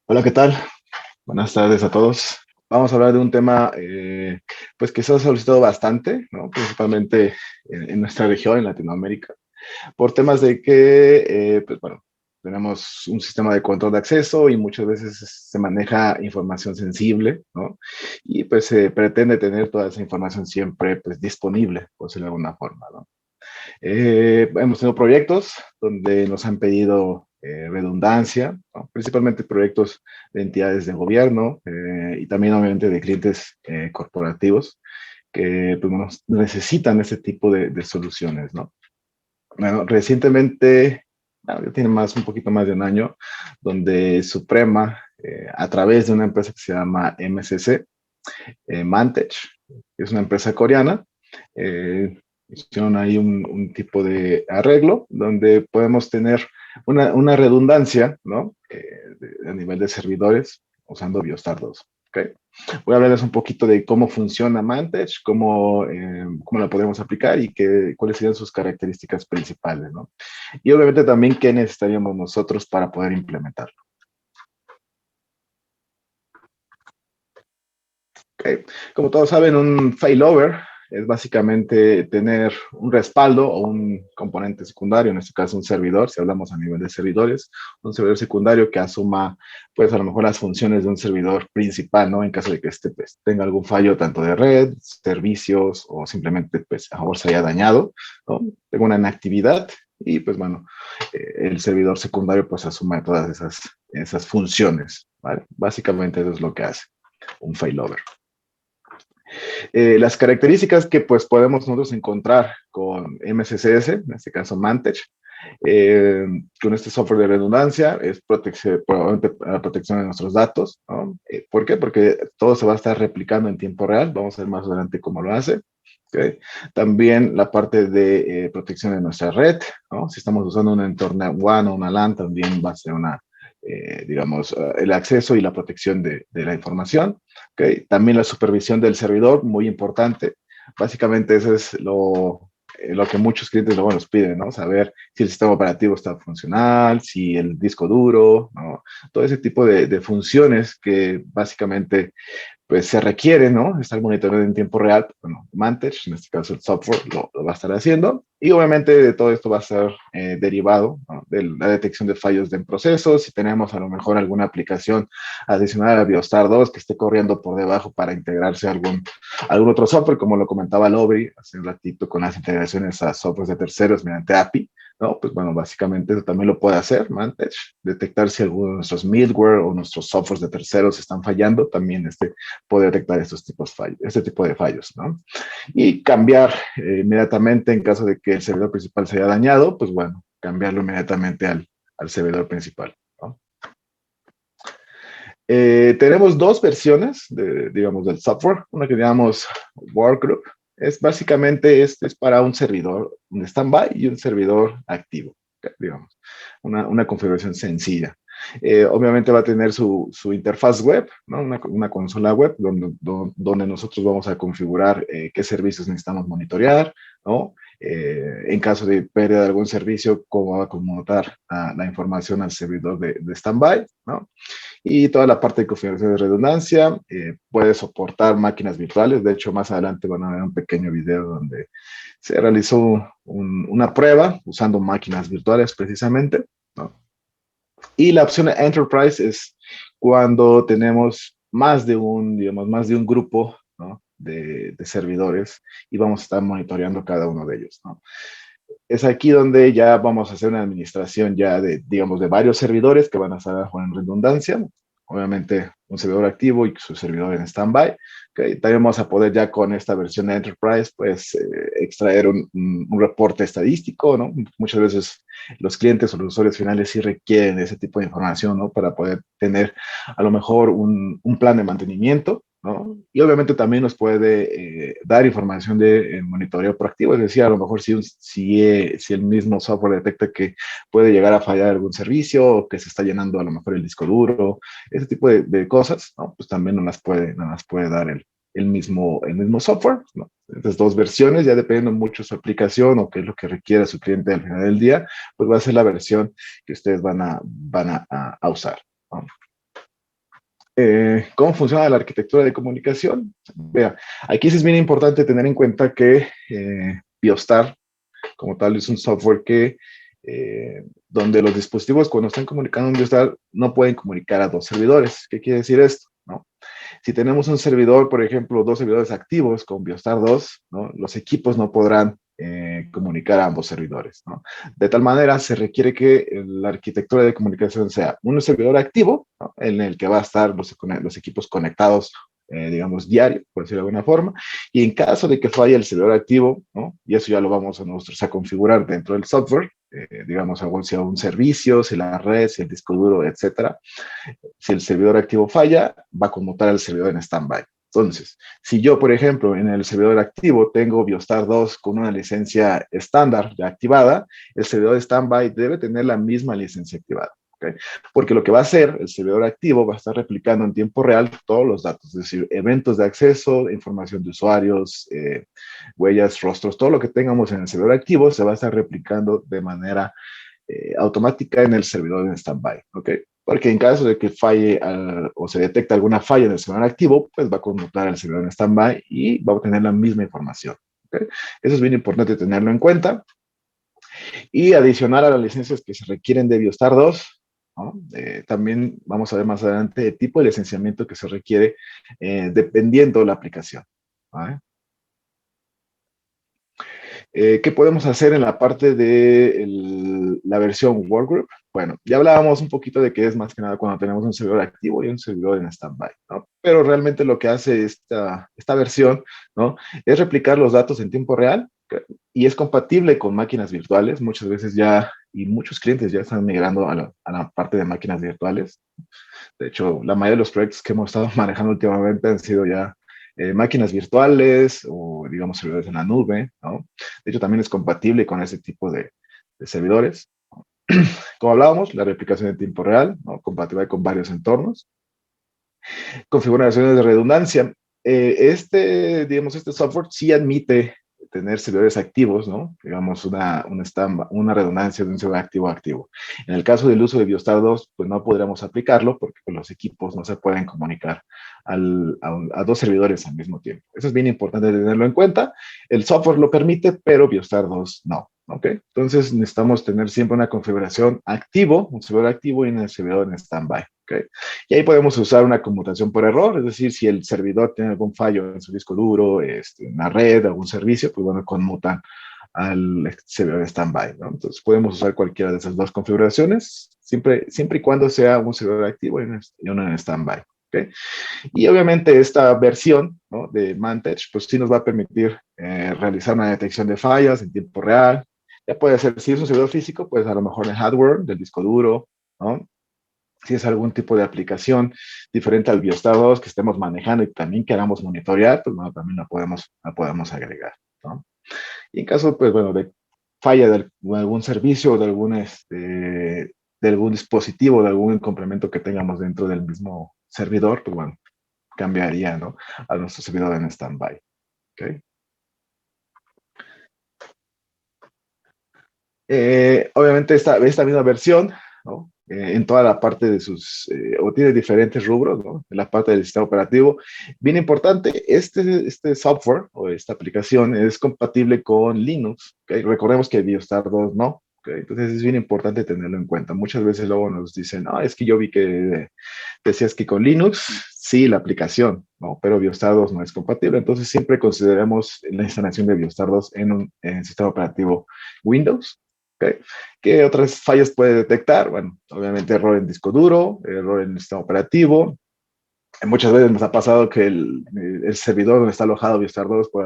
Hola, ¿qué tal? Buenas tardes a todos. Vamos a hablar de un tema pues que se ha solicitado bastante, ¿no? Principalmente en nuestra región, en Latinoamérica, por temas de que, pues bueno, tenemos un sistema de control de acceso y muchas veces se maneja información sensible, ¿no? Y pues se pretende tener toda esa información siempre pues disponible, por decirlo de alguna forma, ¿no? Hemos tenido proyectos donde nos han pedido redundancia, ¿no? Principalmente proyectos de entidades de gobierno y también obviamente de clientes corporativos que pues, bueno, necesitan ese tipo de soluciones, ¿no? Bueno, recientemente, ya tiene un poquito más de un año, donde Suprema, a través de una empresa que se llama MCC, Mantech, que es una empresa coreana, eh, hicieron ahí un tipo de arreglo donde podemos tener una redundancia, ¿no? A nivel de servidores usando Biostar 2. ¿Okay? Voy a hablarles un poquito de cómo funciona Mantech, cómo la podemos aplicar y cuáles serían sus características principales, ¿no? Y obviamente también qué necesitaríamos nosotros para poder implementarlo. Okay. Como todos saben, un failover es básicamente tener un respaldo o un componente secundario, en este caso un servidor, si hablamos a nivel de servidores, un servidor secundario que asuma, pues a lo mejor las funciones de un servidor principal, ¿no? En caso de que este pues, tenga algún fallo tanto de red, servicios o simplemente, pues, a lo mejor se haya dañado, ¿no? Tenga una inactividad y, pues bueno, el servidor secundario, pues, asuma todas esas funciones, ¿vale? Básicamente eso es lo que hace un failover. Las características que pues podemos nosotros encontrar con MSCS, en este caso Mantech, con este software de redundancia, es probablemente la protección de nuestros datos, ¿no? ¿Por qué? Porque todo se va a estar replicando en tiempo real, vamos a ver más adelante cómo lo hace. ¿Okay? También la parte de protección de nuestra red, ¿no? Si estamos usando un entorno WAN o una LAN, también va a ser digamos, el acceso y la protección de la información. ¿Okay? También la supervisión del servidor, muy importante. Básicamente eso es lo que muchos clientes luego nos piden, ¿no? Saber si el sistema operativo está funcional, si el disco duro, ¿no? Todo ese tipo de funciones que básicamente pues se requiere, ¿no? Estar monitoreando en tiempo real. Bueno, Mantech, en este caso el software, lo va a estar haciendo. Y obviamente de todo esto va a ser derivado, ¿no? De la detección de fallos de procesos. Si tenemos a lo mejor alguna aplicación adicional a Biostar 2 que esté corriendo por debajo para integrarse a algún otro software, como lo comentaba Lobby hace un ratito con las integraciones a softwares de terceros mediante API, ¿no? Pues bueno, básicamente eso también lo puede hacer Mantech, detectar si alguno de nuestros middleware o nuestros softwares de terceros están fallando, también puede detectar este tipo de fallos, ¿no? Y cambiar inmediatamente en caso de que el servidor principal se haya dañado, pues bueno, cambiarlo inmediatamente al servidor principal, ¿no? Tenemos dos versiones, digamos, del software. Una que llamamos Workgroup. Básicamente es para un servidor, un standby y un servidor activo, digamos. Una configuración sencilla. Obviamente va a tener su interfaz web, ¿no? Una consola web donde nosotros vamos a configurar qué servicios necesitamos monitorear, ¿no? En caso de pérdida de algún servicio, cómo va a conmutar la información al servidor de standby, ¿no? Y toda la parte de configuración de redundancia, puede soportar máquinas virtuales. De hecho, más adelante van a ver un pequeño video donde se realizó una prueba usando máquinas virtuales precisamente, ¿no? Y la opción Enterprise es cuando tenemos digamos, más de un grupo, ¿no? de servidores y vamos a estar monitoreando cada uno de ellos, ¿no? Es aquí donde ya vamos a hacer una administración ya digamos, de varios servidores que van a estar en redundancia. Obviamente, un servidor activo y su servidor en standby. Okay. También vamos a poder ya con esta versión de Enterprise, pues, extraer un reporte estadístico, ¿no? Muchas veces los clientes o los usuarios finales sí requieren ese tipo de información, ¿no? Para poder tener a lo mejor un plan de mantenimiento, ¿no? Y obviamente también nos puede dar información de monitoreo proactivo, es decir, a lo mejor si el mismo software detecta que puede llegar a fallar algún servicio o que se está llenando a lo mejor el disco duro, ese tipo de cosas, ¿no? Pues también nos las puede dar el mismo software, ¿no? Estas dos versiones, ya dependiendo mucho de su aplicación o qué es lo que requiera su cliente al final del día, pues va a ser la versión que ustedes van a usar, ¿no? ¿Cómo funciona la arquitectura de comunicación? Vea, aquí sí es bien importante tener en cuenta que Biostar, como tal, es un software que donde los dispositivos cuando están comunicando en Biostar no pueden comunicar a dos servidores. ¿Qué quiere decir esto? ¿No? Si tenemos un servidor, por ejemplo, dos servidores activos con Biostar 2, ¿no? Los equipos no podrán comunicar a ambos servidores, ¿no? De tal manera, se requiere que la arquitectura de comunicación sea un servidor activo, ¿no? En el que va a estar los equipos conectados, digamos, diario, por decirlo de alguna forma, y en caso de que falle el servidor activo, ¿no? Y eso ya lo vamos a nosotros a configurar dentro del software, digamos, si un servicio, si la red, si el disco duro, etcétera. Si el servidor activo falla, va a conmutar al servidor en standby. Entonces, si yo, por ejemplo, en el servidor activo tengo Biostar 2 con una licencia estándar ya activada, el servidor de standby debe tener la misma licencia activada. ¿Okay? Porque lo que va a hacer el servidor activo va a estar replicando en tiempo real todos los datos, es decir, eventos de acceso, información de usuarios, huellas, rostros, todo lo que tengamos en el servidor activo se va a estar replicando de manera automática en el servidor en standby, ¿ok? Porque en caso de que falle o se detecta alguna falla en el servidor activo, pues va a conmutar al servidor en standby y va a obtener la misma información, ¿ok? Eso es bien importante tenerlo en cuenta. Y adicional a las licencias que se requieren de Biostar 2, ¿no? También vamos a ver más adelante el tipo de licenciamiento que se requiere dependiendo de la aplicación. ¿Vale? ¿Qué podemos hacer en la parte de la versión Workgroup? Bueno, ya hablábamos un poquito de que es más que nada cuando tenemos un servidor activo y un servidor en standby, ¿no? Pero realmente lo que hace esta versión, ¿no? Es replicar los datos en tiempo real y es compatible con máquinas virtuales. Muchas veces ya, y muchos clientes ya están migrando a la parte de máquinas virtuales. De hecho, la mayoría de los proyectos que hemos estado manejando últimamente han sido ya máquinas virtuales o, digamos, servidores en la nube, ¿no? De hecho, también es compatible con ese tipo de servidores. Como hablábamos, la replicación en tiempo real, ¿no? Compatible con varios entornos. Configuraciones de redundancia. Digamos, este software sí admite tener servidores activos, ¿no? Digamos, una redundancia de un servidor activo a activo. En el caso del uso de Biostar 2, pues no podremos aplicarlo porque pues, los equipos no se pueden comunicar a dos servidores al mismo tiempo. Eso es bien importante tenerlo en cuenta. El software lo permite, pero Biostar 2 no. ¿Ok? Entonces necesitamos tener siempre una configuración activo, un servidor activo y un servidor en standby. ¿Ok? Y ahí podemos usar una conmutación por error, es decir, si el servidor tiene algún fallo en su disco duro, una red, algún servicio, pues bueno, conmutan al servidor de standby, ¿no? Entonces podemos usar cualquiera de esas dos configuraciones, siempre y cuando sea un servidor activo y uno en standby. ¿Okay? Y obviamente esta versión, ¿no? De Mantech, pues sí nos va a permitir realizar una detección de fallas en tiempo real. Ya puede ser, si es un servidor físico, pues a lo mejor el hardware del disco duro, ¿no? Si es algún tipo de aplicación diferente al Biostar 2 que estemos manejando y también queramos monitorear, pues bueno, también la podemos agregar, ¿no? Y en caso, pues bueno, de falla de algún servicio o de algún dispositivo, de algún complemento que tengamos dentro del mismo servidor, pues bueno, cambiaría, ¿no? A nuestro servidor en standby, ¿ok? Obviamente esta misma versión, ¿no? En toda la parte o tiene diferentes rubros, ¿no? En la parte del sistema operativo. Bien importante, este software o esta aplicación es compatible con Linux, ¿ok? Recordemos que Biostar 2 no, ¿ok? Entonces es bien importante tenerlo en cuenta. Muchas veces luego nos dicen, no, es que yo vi que decías que con Linux, sí, la aplicación, ¿no? Pero Biostar 2 no es compatible. Entonces siempre consideremos la instalación de Biostar 2 en sistema operativo Windows. ¿Okay? ¿Qué otras fallas puede detectar? Bueno, obviamente error en disco duro, error en el sistema operativo. Muchas veces nos ha pasado que el servidor donde está alojado Biostar 2 por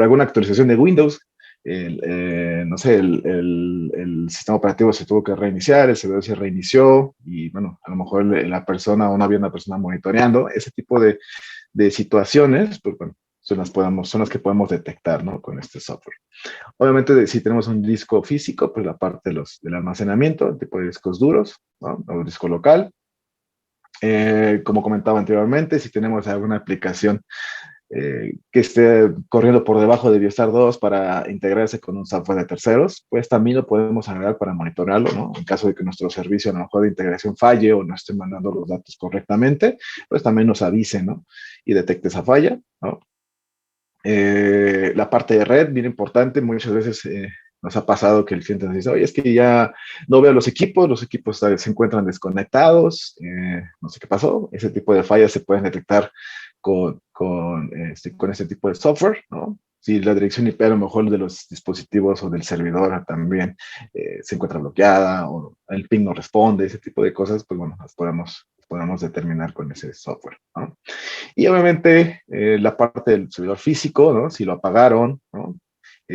alguna actualización de Windows, no sé, el sistema operativo se tuvo que reiniciar, el servidor se reinició y bueno, a lo mejor la persona o no había una persona monitoreando. Ese tipo de situaciones, pues bueno, son las que podemos detectar, ¿no? Con este software. Obviamente, si tenemos un disco físico, pues la parte del almacenamiento, el tipo de discos duros, ¿no? O disco local. Como comentaba anteriormente, si tenemos alguna aplicación que esté corriendo por debajo de Biostar 2 para integrarse con un software de terceros, pues también lo podemos agregar para monitorearlo, ¿no? En caso de que nuestro servicio a lo mejor de integración falle o no esté mandando los datos correctamente, pues también nos avise, ¿no? Y detecte esa falla, ¿no? La parte de red, bien importante, muchas veces nos ha pasado que el cliente nos dice, oye, es que ya no veo los equipos se encuentran desconectados, no sé qué pasó, ese tipo de fallas se pueden detectar con este tipo de software, ¿no? Si la dirección IP a lo mejor de los dispositivos o del servidor también se encuentra bloqueada o el ping no responde, ese tipo de cosas, pues bueno, podemos determinar con ese software, ¿no? Y obviamente la parte del servidor físico, ¿no? Si lo apagaron, ¿no?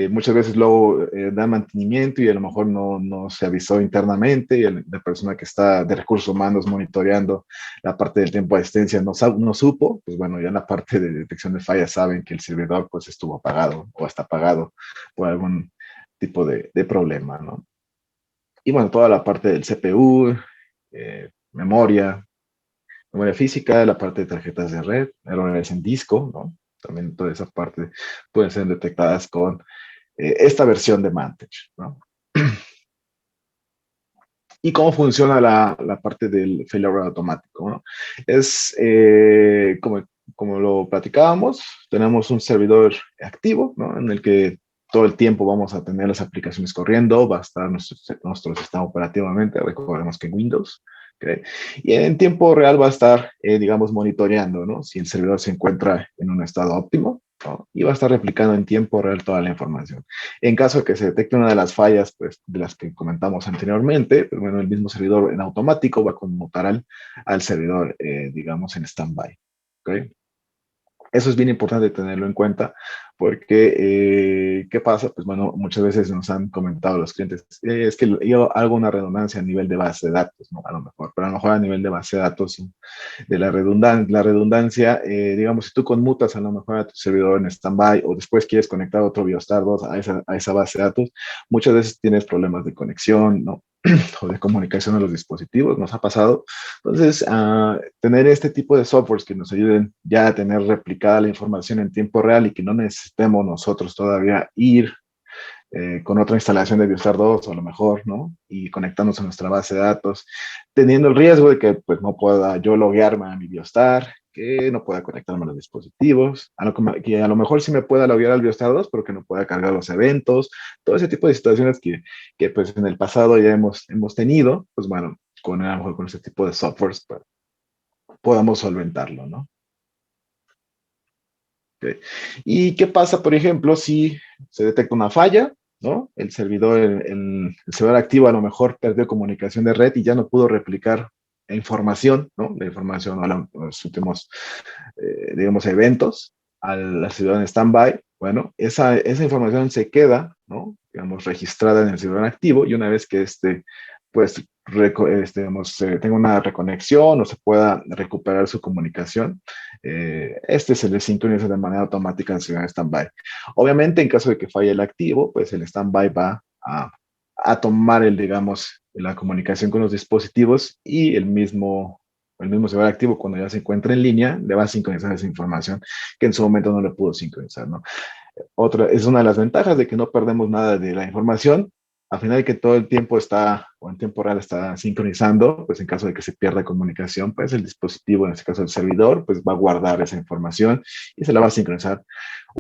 Muchas veces luego da mantenimiento y a lo mejor no se avisó internamente y la persona que está de recursos humanos monitoreando la parte del tiempo de asistencia no supo, pues bueno, ya en la parte de detección de fallas saben que el servidor pues estuvo apagado o está apagado por algún tipo de problema, ¿no? Y bueno, toda la parte del CPU, memoria física, la parte de tarjetas de red, errores en disco, ¿no? También toda esa parte pueden ser detectadas con esta versión de Mantage, ¿no? ¿Y cómo funciona la parte del failover automático, ¿no? Es como lo platicábamos, tenemos un servidor activo, ¿no? En el que todo el tiempo vamos a tener las aplicaciones corriendo, va a estar nuestro sistema operativamente, recordemos que en Windows, ¿okay? Y en tiempo real va a estar, digamos, monitoreando, ¿no? Si el servidor se encuentra en un estado óptimo, ¿no? Y va a estar replicando en tiempo real toda la información. En caso de que se detecte una de las fallas, pues, de las que comentamos anteriormente, pues, bueno, el mismo servidor en automático va a conmutar al servidor, digamos, en standby. ¿Okay? Eso es bien importante tenerlo en cuenta porque, ¿qué pasa? Pues bueno, muchas veces nos han comentado los clientes, es que yo hago una redundancia a nivel de base de datos, ¿no? A lo mejor, pero a lo mejor a nivel de base de datos de la redundancia, digamos, si tú conmutas a lo mejor a tu servidor en standby o después quieres conectar otro Biostar 2 a esa base de datos, muchas veces tienes problemas de conexión, ¿no? O de comunicación a los dispositivos, nos ha pasado. Entonces, tener este tipo de softwares que nos ayuden ya a tener replicada la información en tiempo real y que no necesitemos nosotros todavía ir con otra instalación de Biostar 2 o a lo mejor, ¿no? Y conectándose a nuestra base de datos, teniendo el riesgo de que pues no pueda yo loguearme a mi Biostar, que no pueda conectarme a los dispositivos, que a lo mejor sí me pueda loguear al Biostar 2, pero que no pueda cargar los eventos, todo ese tipo de situaciones que pues en el pasado ya hemos tenido, pues bueno, a lo mejor con ese tipo de softwares pues, podamos solventarlo, ¿no? Okay. ¿Y qué pasa, por ejemplo, si se detecta una falla, ¿no? El servidor activo a lo mejor perdió comunicación de red y ya no pudo replicar la información, ¿no? La información a los últimos, digamos, eventos al servidor en standby. Bueno, esa información se queda, ¿no? Digamos, registrada en el servidor activo y una vez que pues, digamos, tenga una reconexión o se pueda recuperar su comunicación, se le sincroniza de manera automática en el standby. Obviamente, en caso de que falle el activo, pues el standby va a tomar digamos, la comunicación con los dispositivos y el mismo servidor activo, cuando ya se encuentra en línea, le va a sincronizar esa información que en su momento no le pudo sincronizar, ¿no? Es una de las ventajas de que no perdemos nada de la información. Al final que todo el tiempo está, o en tiempo real está sincronizando, pues en caso de que se pierda comunicación, pues el dispositivo, en este caso el servidor, pues va a guardar esa información y se la va a sincronizar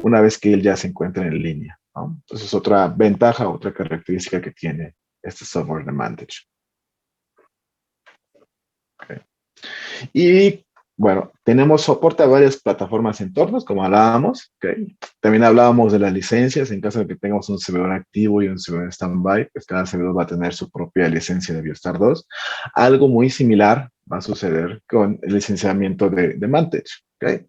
una vez que él ya se encuentre en línea, ¿no? Entonces es otra ventaja, otra característica que tiene este software de Mantage. Okay. Y bueno, tenemos soporte a varias plataformas y entornos, como hablábamos. ¿Okay? También hablábamos de las licencias. En caso de que tengamos un servidor activo y un servidor standby, pues cada servidor va a tener su propia licencia de Biostar 2. Algo muy similar va a suceder con el licenciamiento de Mantage. ¿Okay?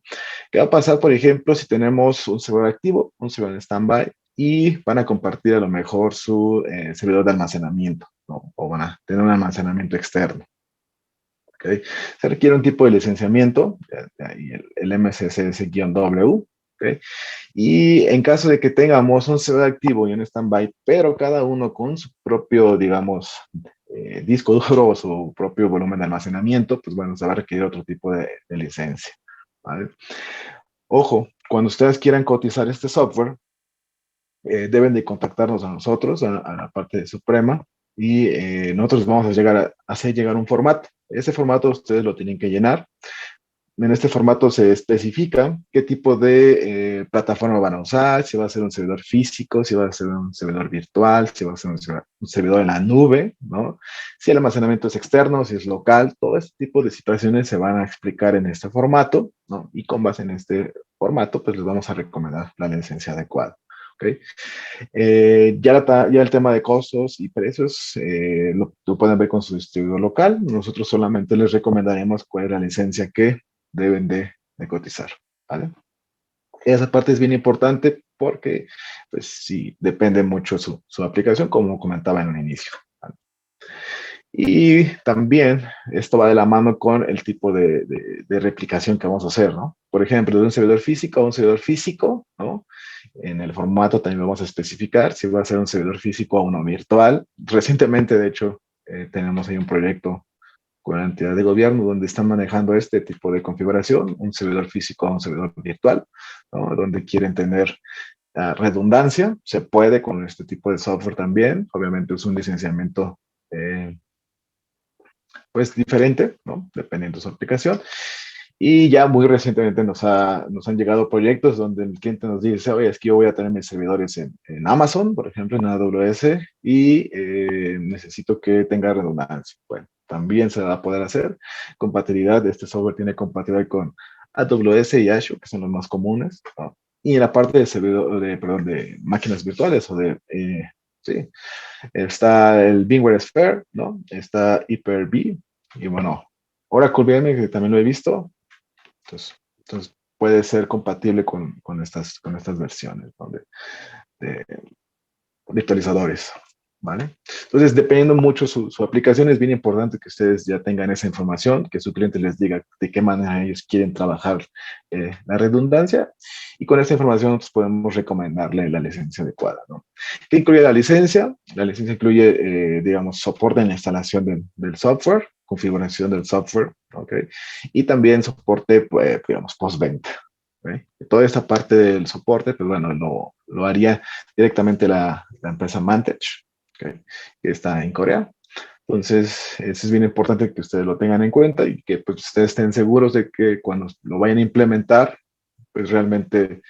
¿Qué va a pasar, por ejemplo, si tenemos un servidor activo, un servidor en standby y van a compartir a lo mejor su servidor de almacenamiento, ¿no? O van a tener un almacenamiento externo? ¿Okay? Se requiere un tipo de licenciamiento, y el MSCS-W, ¿okay? Y en caso de que tengamos un servidor activo y un standby, pero cada uno con su propio, digamos, disco duro o su propio volumen de almacenamiento, pues bueno, se va a requerir otro tipo de licencia, ¿vale? Ojo, cuando ustedes quieran cotizar este software, deben de contactarnos a nosotros, a la parte de Suprema, y nosotros les vamos a hacer llegar un formato. Ese formato ustedes lo tienen que llenar. En este formato se especifica qué tipo de plataforma van a usar, si va a ser un servidor físico, si va a ser un servidor virtual, si va a ser un servidor en la nube, ¿no? Si el almacenamiento es externo, si es local, todo este tipo de situaciones se van a explicar en este formato, ¿no? Y con base en este formato, pues les vamos a recomendar la licencia adecuada. ¿Ok? Ya el tema de costos y precios lo pueden ver con su distribuidor local. Nosotros solamente les recomendaremos cuál es la licencia que deben de cotizar. ¿Vale? Esa parte es bien importante porque, pues sí, depende mucho su aplicación, como comentaba en un inicio. ¿Vale? Y también esto va de la mano con el tipo de replicación que vamos a hacer, ¿no? Por ejemplo, de un servidor físico a un servidor físico, ¿no? En el formato también vamos a especificar si va a ser un servidor físico o uno virtual. Recientemente, de hecho, tenemos ahí un proyecto con la entidad de gobierno donde están manejando este tipo de configuración, un servidor físico a un servidor virtual, ¿no? Donde quieren tener redundancia. Se puede con este tipo de software también. Obviamente es un licenciamiento pues diferente, ¿no? Dependiendo de su aplicación. Y ya muy recientemente nos han llegado proyectos donde el cliente nos dice, oye, es que yo voy a tener mis servidores en Amazon, por ejemplo, en AWS, y necesito que tenga redundancia. Bueno, también se va a poder hacer. Compatibilidad, este software tiene compatibilidad con AWS y Azure, que son los más comunes, ¿no? Y en la parte de servidor, perdón, de máquinas virtuales o de, sí, está el VMware Sphere, ¿no? Está Hyper-V, y bueno, Oracle VM, que también lo he visto, entonces puede ser compatible con estas versiones, ¿no? De virtualizadores, ¿vale? Entonces, dependiendo mucho su aplicación, es bien importante que ustedes ya tengan esa información, que su cliente les diga de qué manera ellos quieren trabajar la redundancia, y con esta información pues, podemos recomendarle la licencia adecuada, ¿no? ¿Qué incluye la licencia? La licencia incluye, digamos, soporte en la instalación del software, configuración del software, ¿ok? Y también soporte, pues, digamos, postventa. ¿Okay? Toda esta parte del soporte, pues bueno, lo haría directamente la empresa Mantech, ¿okay? Que está en Corea. Entonces, eso es bien importante que ustedes lo tengan en cuenta y que pues, ustedes estén seguros de que cuando lo vayan a implementar, pues realmente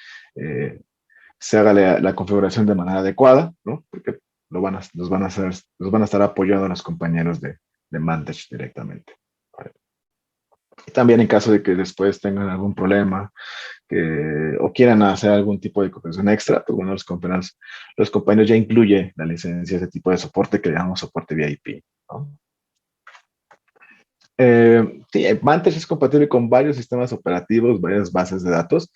se haga la configuración de manera adecuada, ¿no? Porque los van a estar apoyando a los compañeros de Mantech directamente. ¿Vale? Y también en caso de que después tengan algún problema o quieran hacer algún tipo de cooperación extra, pues bueno, los compañeros ya incluye la licencia, ese tipo de soporte que llamamos soporte VIP, ¿no? Sí, Vantage es compatible con varios sistemas operativos, varias bases de datos.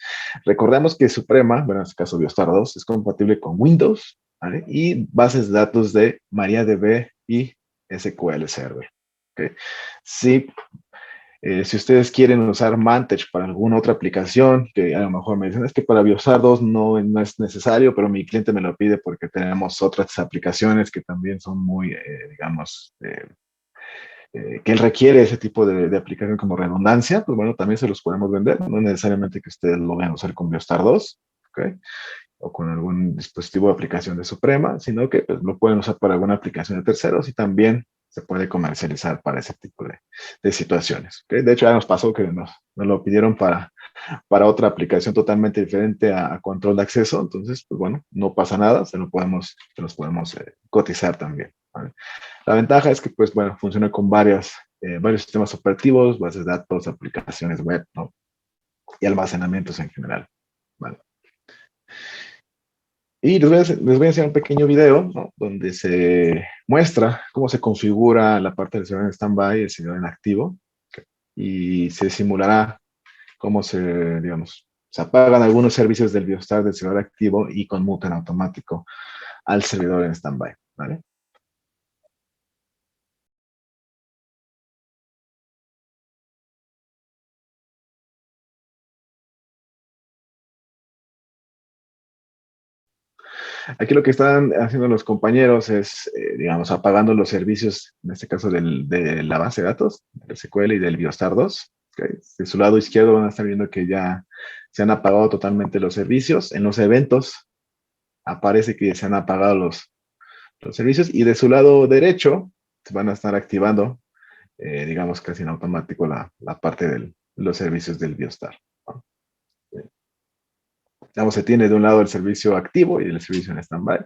Recordemos que Suprema, bueno, en este caso Biostar 2, es compatible con Windows, ¿vale? Y bases de datos de MariaDB y SQL Server. ¿Okay? Sí, si ustedes quieren usar Mantech para alguna otra aplicación, que a lo mejor me dicen, es que para Biosar 2 no es necesario, pero mi cliente me lo pide porque tenemos otras aplicaciones que también son muy, digamos, que él requiere ese tipo de aplicación como redundancia, pues bueno, también se los podemos vender, no necesariamente que ustedes lo vayan a usar con Biostar 2, ¿ok? O con algún dispositivo de aplicación de Suprema, sino que pues, lo pueden usar para alguna aplicación de terceros y también se puede comercializar para ese tipo de situaciones. ¿Okay? De hecho, ya nos pasó que nos lo pidieron para otra aplicación totalmente diferente a control de acceso, entonces, pues bueno, no pasa nada, se los podemos cotizar también. ¿Vale? La ventaja es que, pues bueno, funciona con varios sistemas operativos, bases de datos, aplicaciones web, ¿no? Y almacenamientos en general. ¿Vale? Y les voy a enseñar un pequeño video, ¿no? Donde se muestra cómo se configura la parte del servidor en standby y el servidor en activo. Y se simulará cómo digamos, se apagan algunos servicios del Biostar del servidor activo y conmutan automático al servidor en standby. ¿Vale? Aquí lo que están haciendo los compañeros es, digamos, apagando los servicios, en este caso de la base de datos, del SQL y del Biostar 2. ¿ok? De su lado izquierdo van a estar viendo que ya se han apagado totalmente los servicios. En los eventos aparece que se han apagado los servicios y de su lado derecho se van a estar activando, digamos, casi en automático la parte de los servicios del Biostar, ¿no? Digamos, se tiene de un lado el servicio activo y el servicio en stand-by.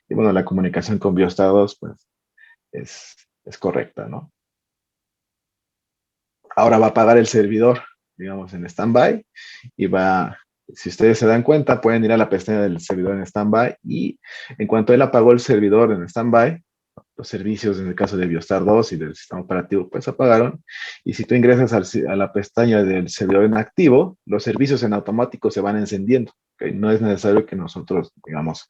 Y bueno, la comunicación con Biostar 2, pues, es correcta, ¿no? Ahora va a apagar el servidor, digamos, en stand-by y va, si ustedes se dan cuenta, pueden ir a la pestaña del servidor en stand-by y en cuanto él apagó el servidor en stand-by, los servicios en el caso de Biostar 2 y del sistema operativo pues apagaron. Y si tú ingresas a la pestaña del servidor en activo, los servicios en automático se van encendiendo. ¿Okay? No es necesario que nosotros, digamos,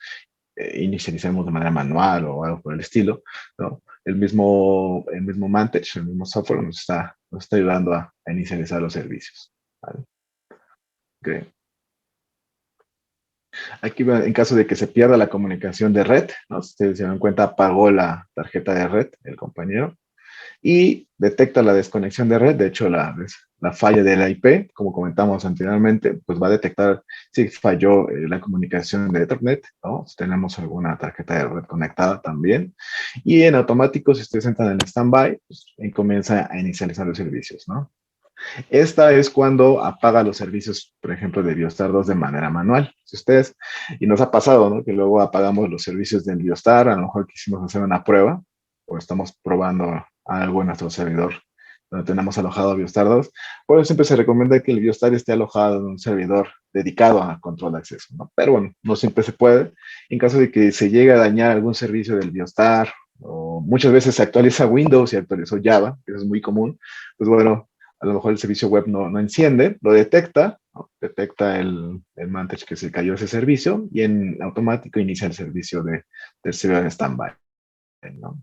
inicialicemos de manera manual o algo por el estilo, ¿no? El mismo Mantage, el mismo software nos está ayudando a inicializar los servicios, ¿vale? Okay. Aquí, en caso de que se pierda la comunicación de red, ¿no? Si ustedes se dan cuenta, apagó la tarjeta de red el compañero y detecta la desconexión de red. De hecho, la falla de la IP, como comentamos anteriormente, pues va a detectar si falló la comunicación de Ethernet, ¿no? Si tenemos alguna tarjeta de red conectada también. Y en automático, si ustedes entran en standby, pues comienza a inicializar los servicios, ¿no? Esta es cuando apaga los servicios, por ejemplo, de Biostar 2 de manera manual. Si ustedes, y nos ha pasado, ¿no? Que luego apagamos los servicios del Biostar, a lo mejor quisimos hacer una prueba o estamos probando algo en nuestro servidor donde tenemos alojado Biostar 2. Por eso siempre se recomienda que el Biostar esté alojado en un servidor dedicado a control de acceso, ¿no? Pero bueno, no siempre se puede. En caso de que se llegue a dañar algún servicio del Biostar, o muchas veces se actualiza Windows y actualizó Java, que eso es muy común, pues bueno, a lo mejor el servicio web no enciende, lo detecta, ¿no? Detecta el Mantage que se cayó ese servicio y en automático inicia el servicio del servidor en standby, ¿no?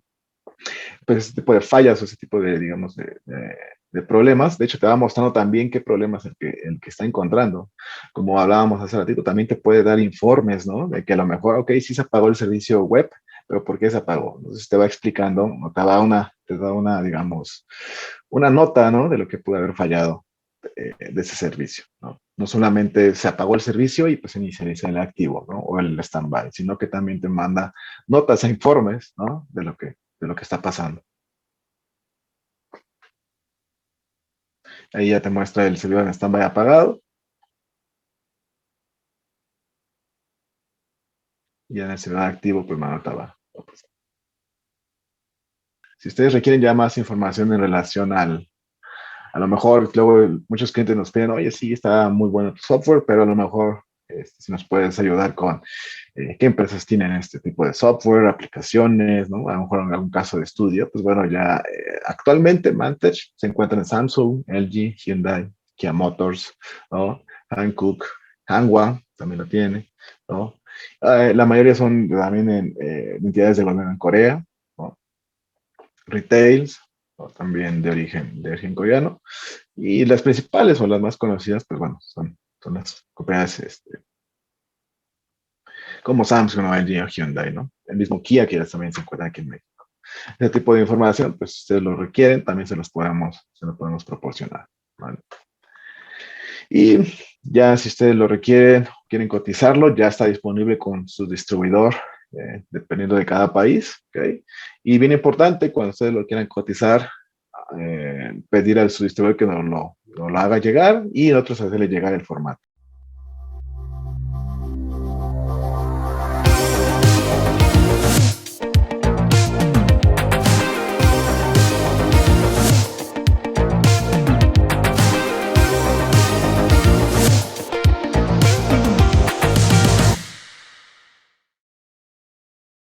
Pues ese tipo de fallas o ese tipo de, digamos, de problemas, de hecho te va mostrando también qué problemas el que está encontrando. Como hablábamos hace ratito, también te puede dar informes, ¿no? De que a lo mejor, ok, sí se apagó el servicio web, pero ¿por qué se apagó? Entonces te va explicando, o te da una, digamos, una nota, ¿no? De lo que pudo haber fallado de ese servicio, ¿no? No solamente se apagó el servicio y pues inicializa el activo, ¿no? O el standby, sino que también te manda notas e informes, ¿no? De lo que está pasando. Ahí ya te muestra el servidor en standby apagado y en el servidor activo pues me nota. Si ustedes requieren ya más información en relación a lo mejor luego muchos clientes nos piden, oye, sí, está muy bueno tu software, pero a lo mejor si nos puedes ayudar con qué empresas tienen este tipo de software, aplicaciones, ¿no? A lo mejor en algún caso de estudio, pues bueno, ya actualmente Mantage se encuentra en Samsung, LG, Hyundai, Kia Motors, ¿no? Hankook, Hanwha también lo tiene, ¿no? La mayoría son también en entidades de gobierno en Corea, ¿no? Retails, ¿no? También de origen coreano. Y las principales o las más conocidas, pues bueno, son las compañías como Samsung o LG o Hyundai, ¿no? El mismo Kia, que ya también se encuentra aquí en México. Ese tipo de información, pues si ustedes lo requieren, también se lo podemos proporcionar, ¿vale? Y ya si ustedes lo requieren, quieren cotizarlo, ya está disponible con su distribuidor, dependiendo de cada país, ¿ok? Y bien importante, cuando ustedes lo quieran cotizar, pedir a su distribuidor que nos lo haga llegar y nosotros hacerle llegar el formato.